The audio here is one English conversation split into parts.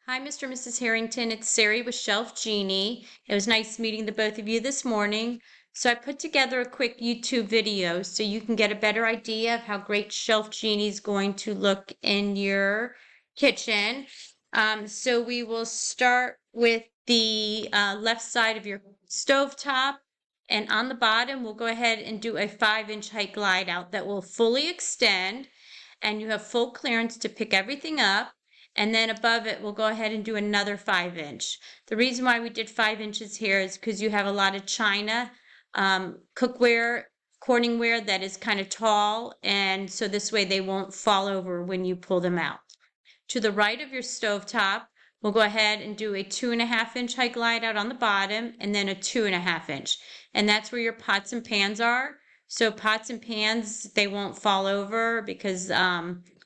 Hi, Mr. and Mrs. Harrington. It's Sari with Shelf Genie. It was nice meeting the both of you this morning. So I put together a quick YouTube video so you can get a better idea of how great Shelf Genie is going to look in your kitchen. So we will start with the left side of your stove top. And on the bottom, we'll go ahead and do a 5-inch height glide out that will fully extend. And you have full clearance to pick everything up. And then above it, we'll go ahead and do another 5-inch. The reason why we did 5 inches here is because you have a lot of china, cookware, Corningware that is kind of tall, and so this way they won't fall over when you pull them out. To the right of your stove top, we'll go ahead and do a 2.5-inch height glide out on the bottom, and then a 2.5-inch. And that's where your pots and pans are. So pots and pans, they won't fall over because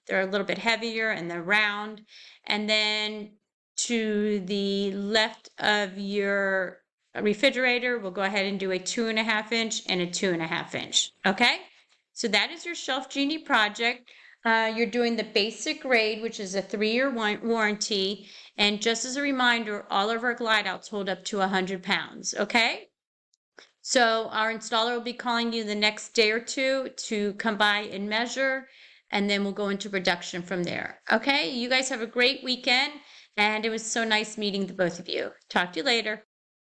they're a little bit heavier and they're round. And then to the left of your refrigerator, we'll go ahead and do a 2.5-inch and a 2.5-inch. Okay, so that is your Shelf Genie project. You're doing the basic grade, which is a 3-year warranty. And just as a reminder, all of our glide outs hold up to 100 pounds. Okay, so our installer will be calling you the next day or two to come by and measure, and then we'll go into production from there. Okay, you guys have a great weekend, and it was so nice meeting the both of you. Talk to you later.